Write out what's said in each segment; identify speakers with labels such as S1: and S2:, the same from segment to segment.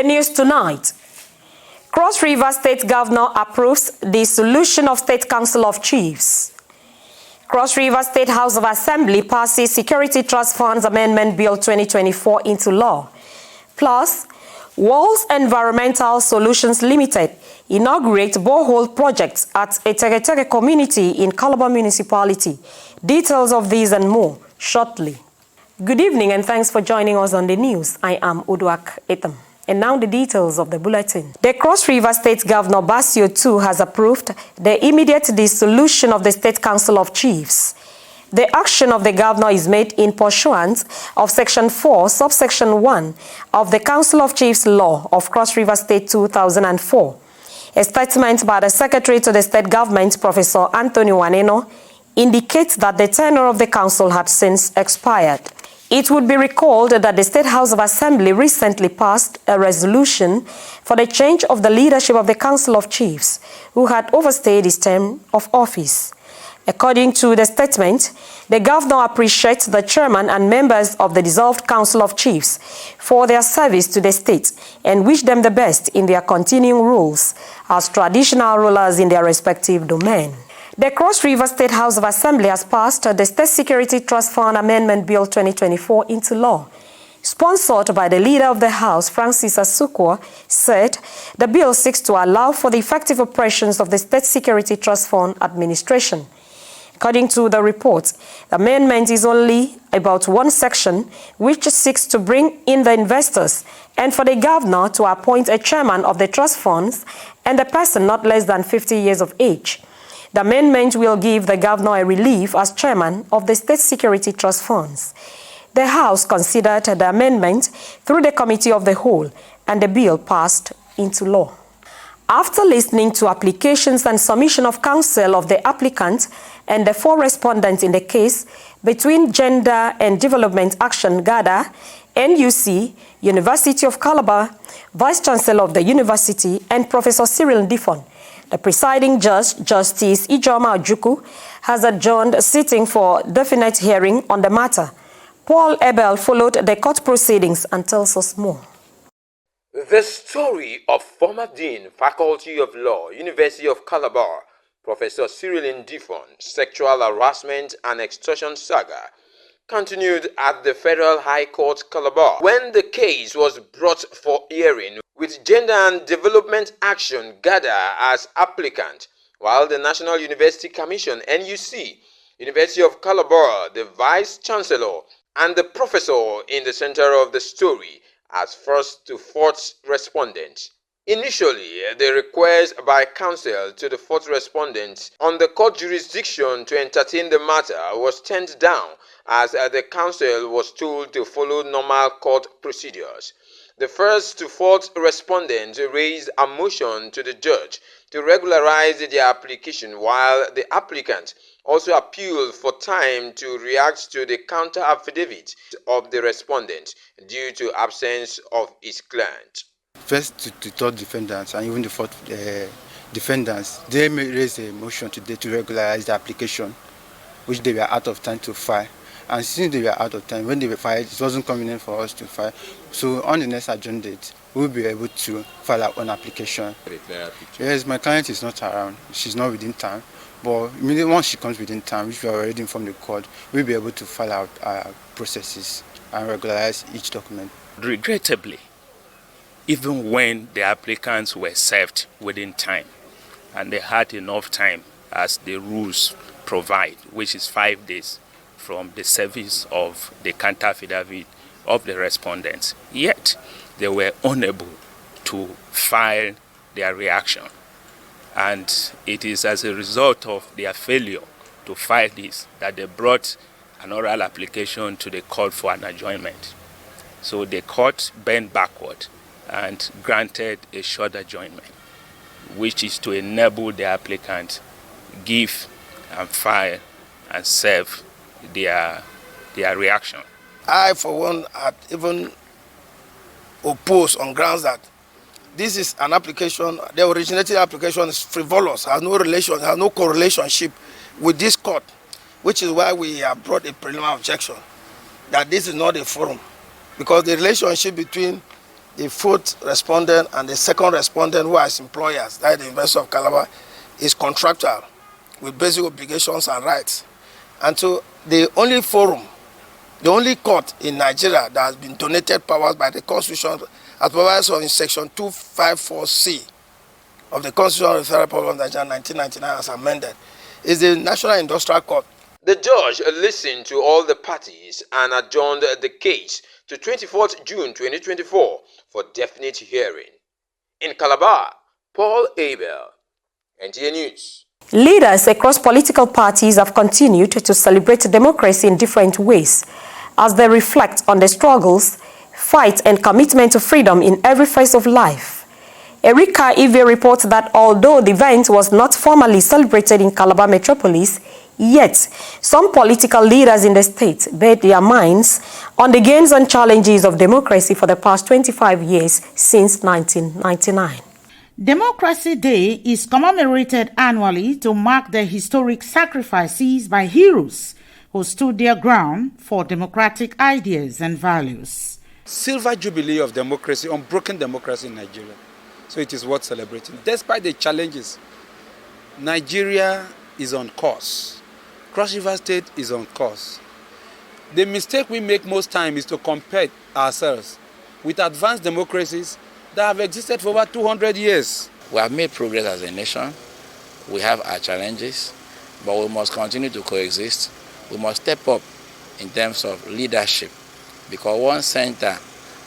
S1: the news tonight. Cross River State Governor approves the solution of State Council of Chiefs. Cross River State House of Assembly passes Security Trust Funds Amendment Bill 2024 into law. Plus, Walls Environmental Solutions Limited inaugurate borehole projects at Eteretere community in Calabar Municipality. Details of these and more shortly. Good evening and thanks for joining us on the news. I am Uduak Etam. And now the details of the bulletin. The Cross River State Governor Basio II has approved the immediate dissolution of the State Council of Chiefs. The action of the governor is made in pursuance of Section 4, Subsection 1 of the Council of Chiefs Law of Cross River State 2004. A statement by the Secretary to the State Government, Professor Anthony Waneno, indicates that the tenure of the council had since expired. It would be recalled that the State House of Assembly recently passed a resolution for the change of the leadership of the Council of Chiefs, who had overstayed his term of office. According to the statement, the governor appreciates the chairman and members of the dissolved Council of Chiefs for their service to the state and wish them the best in their continuing roles as traditional rulers in their respective domain. The Cross River State House of Assembly has passed the State Security Trust Fund Amendment Bill 2024 into law. Sponsored by the leader of the House, Francis Asukwa, said the bill seeks to allow for the effective operations of the State Security Trust Fund administration. According to the report, the amendment is only about one section which seeks to bring in the investors and for the governor to appoint a chairman of the trust funds and a person not less than 50 years of age. The amendment will give the governor a relief as chairman of the State Security Trust Funds. The House considered the amendment through the Committee of the Whole, and the bill passed into law. After listening to applications and submission of counsel of the applicant and the 4 respondents in the case between Gender and Development Action GADA, NUC, University of Calabar, Vice Chancellor of the University, and Professor Cyril Ndifon, the presiding judge, Justice Ijoma Ojuku, has adjourned a sitting for definite hearing on the matter. Paul Ebel followed the court proceedings and tells us more.
S2: The story of former Dean, Faculty of Law, University of Calabar, Professor Cyril Ndifon, sexual harassment and extortion saga, continued at the Federal High Court, Calabar, when the case was brought for hearing with Gender and Development Action GADA as applicant, while the National University Commission, NUC, University of Calabar, the Vice Chancellor, and the professor in the center of the story as first to fourth respondent. Initially, the request by counsel to the fourth respondent on the court jurisdiction to entertain the matter was turned down as the counsel was told to follow normal court procedures. The first to fourth respondent raised a motion to the judge to regularize their application, while the applicant also appealed for time to react to the counter affidavit of the respondent due to absence of his client.
S3: First to third defendants and even the fourth defendants, they may raise a motion today to regularize the application, which they were out of time to file. And since they were out of time, when they were filed, it wasn't convenient for us to file. So on the next adjourned date, we'll be able to file our own application. Yes, my client is not around. She's not within time. But immediately once she comes within time, which we are already informed the court, we'll be able to file out our processes and regularize each document.
S4: Regrettably, even when the applicants were served within time, and they had enough time as the rules provide, which is 5 days, from the service of the counter affidavit of the respondents, yet they were unable to file their reaction. And it is as a result of their failure to file this that they brought an oral application to the court for an adjournment. So the court bent backward and granted a short adjournment, which is to enable the applicant give and file and serve their reaction.
S5: I, for one, had even opposed on grounds that this is an application, the originating application is frivolous, has no relation, has no correlationship with this court, which is why we have brought a preliminary objection that this is not a forum, because the relationship between the fourth respondent and the second respondent, who are his employers, that is the University of Calabar, is contractual with basic obligations and rights. And so the only forum, the only court in Nigeria that has been donated powers by the Constitution, as provided in Section 254C of the Constitution of the Federal Republic of Nigeria 1999 as amended, is the National Industrial Court.
S2: The judge listened to all the parties and adjourned the case to 24th June 2024 for definite hearing. In Calabar, Paul Abel, Nta News.
S1: Leaders across political parties have continued to celebrate democracy in different ways as they reflect on the struggles, fight and commitment to freedom in every phase of life. Erika Ivy reports that although the event was not formally celebrated in Calabar metropolis, yet some political leaders in the state bet their minds on the gains and challenges of democracy for the past 25 years since 1999.
S6: Democracy Day is commemorated annually to mark the historic sacrifices by heroes who stood their ground for democratic ideas and values.
S7: Silver jubilee of democracy, unbroken democracy in Nigeria. So it is worth celebrating. Despite the challenges, Nigeria is on course. Cross River State is on course. The mistake we make most time is to compare ourselves with advanced democracies that have existed for over 200 years.
S8: We have made progress as a nation. We have our challenges, but we must continue to coexist. We must step up in terms of leadership, because one center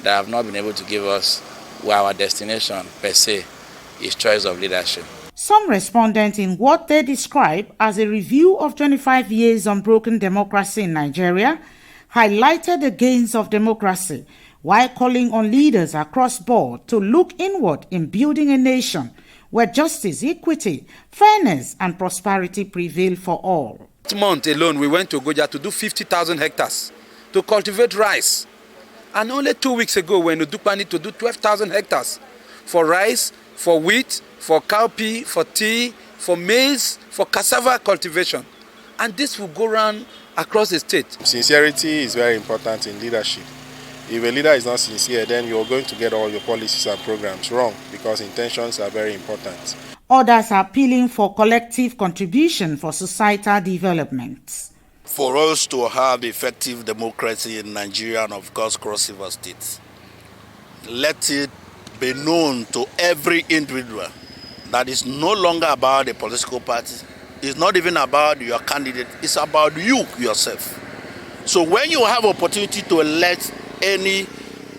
S8: that have not been able to give us where our destination per se is choice of leadership.
S6: Some respondents in what they describe as a review of 25 years unbroken democracy in Nigeria highlighted the gains of democracy, while calling on leaders across board to look inward in building a nation where justice, equity, fairness, and prosperity prevail for all.
S7: Last month alone, we went to Goja to do 50,000 hectares to cultivate rice. And only 2 weeks ago, we were in Udukpani to do 12,000 hectares for rice, for wheat, for cowpea, for tea, for maize, for cassava cultivation. And this will go around across the state.
S9: Sincerity is very important in leadership. If a leader is not sincere, then you're going to get all your policies and programs wrong, because intentions are very important.
S6: Others are appealing for collective contribution for societal development.
S10: For us to have effective democracy in Nigeria and of course Cross River State, let it be known to every individual that it's no longer about a political party. It's not even about your candidate. It's about you yourself. So when you have opportunity to elect any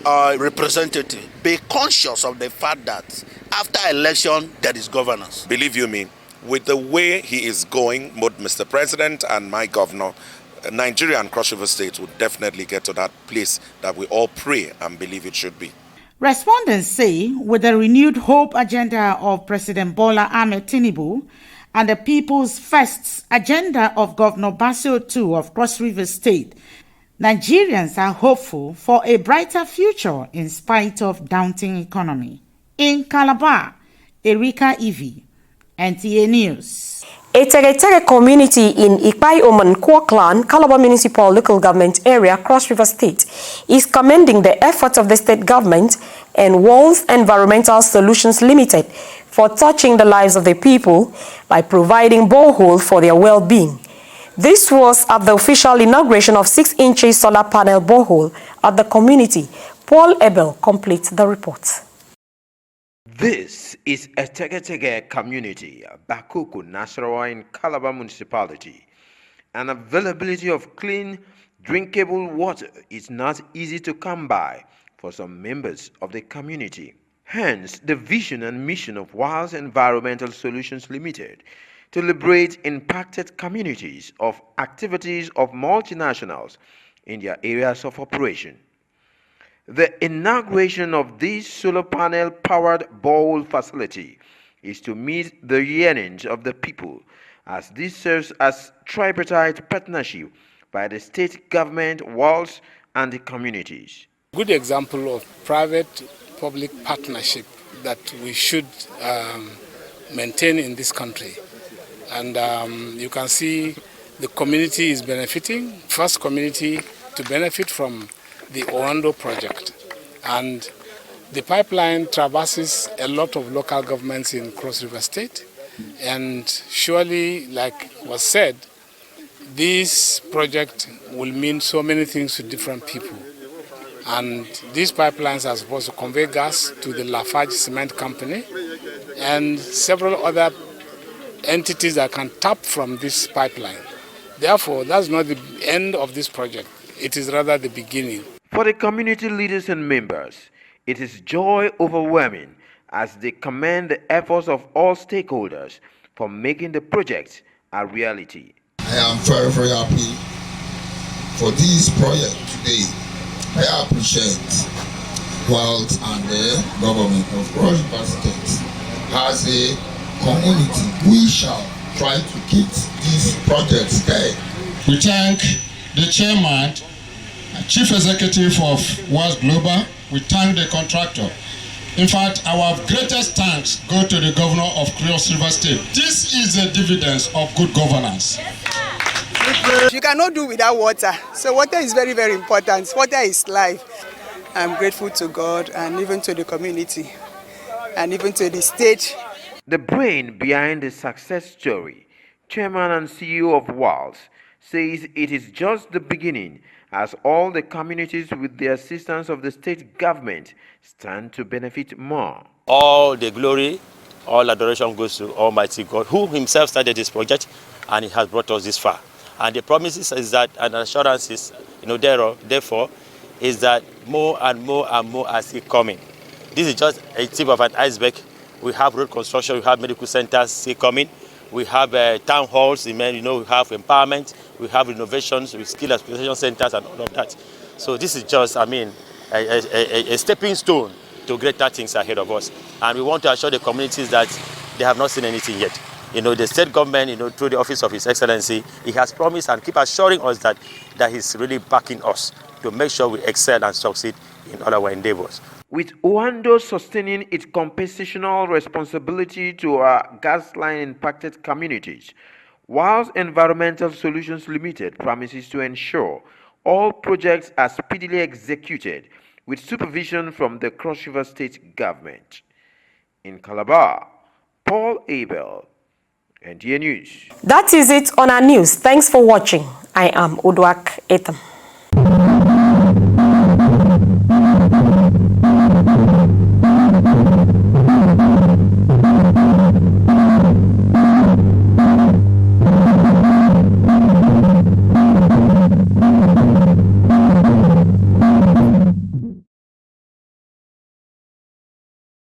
S10: representative, be conscious of the fact that after election there is governance.
S11: Believe you me, with the way he is going, both Mr. President and my governor, Nigeria and Cross River State will definitely get to that place that we all pray and believe it should be.
S6: Respondents say with the renewed hope agenda of President Bola Ahmed Tinubu and the People's First agenda of Governor Bassel II of Cross River State, Nigerians are hopeful for a brighter future in spite of daunting economy. In Calabar, Erika Ivy, Nta News.
S1: A Tere community in Ikpai Oman Kwoklan, Calabar Municipal Local Government Area, Cross River State, is commending the efforts of the state government and Walls Environmental Solutions Limited for touching the lives of the people by providing borehole for their well-being. This was at the official inauguration of 6-inch solar panel borehole at the community. Paul Abel completes the report.
S2: This is Nta community, Bakuku, Nasarawa in Calabar municipality. An availability of clean, drinkable water is not easy to come by for some members of the community. Hence, the vision and mission of Walls Environmental Solutions Limited to liberate impacted communities of activities of multinationals in their areas of operation. The inauguration of this solar panel-powered borehole facility is to meet the yearnings of the people, as this serves as tripartite partnership by the state government, Walls, and the communities.
S12: Good example of private-public partnership that we should maintain in this country. And you can see the community is benefiting, first community to benefit from the Oando project. And The pipeline traverses a lot of local governments in Cross River State, and surely, like was said, this project will mean so many things to different people. And these pipelines are supposed to convey gas to the Lafarge Cement Company and several other entities that can tap from this pipeline. Therefore, that's not the end of this project. It is rather the beginning.
S2: For the community leaders and members, it is joy overwhelming as they commend the efforts of all stakeholders for making the project a reality.
S13: I am very, very happy for this project today. I appreciate Wealth and the government of Cross River State. As a community, we shall try to keep these projects there.
S14: We thank the chairman, chief executive of Wealth Global. We thank the contractor. In fact, our greatest thanks go to the governor of Cross River State. This is the dividends of good governance.
S15: You cannot do without water. So water is very, very important. Water is life. I'm grateful to God and even to the community and even to the state.
S2: The brain behind the success story, Chairman and CEO of WALS, says it is just the beginning as all the communities with the assistance of the state government stand to benefit more.
S16: All the glory, all adoration goes to Almighty God, who himself started this project and he has brought us this far. And the promises is that, and assurances, therefore, is that more and more and more are still coming. This is just a tip of an iceberg. We have road construction, we have medical centers still coming. We have town halls, we have empowerment, we have innovations, with skill acquisition centers and all of that. So this is just, a stepping stone to greater things ahead of us. And we want to assure the communities that they have not seen anything yet. The state government, through the Office of His Excellency, he has promised and keep assuring us that he's really backing us to make sure we excel and succeed in all our endeavors.
S2: With Oando sustaining its compensational responsibility to our gas line impacted communities, whilst Environmental Solutions Limited promises to ensure all projects are speedily executed with supervision from the Cross River State government. In Calabar, Paul Abel, Nta News.
S1: That is it on our news. Thanks for watching. I am Udwak Etam.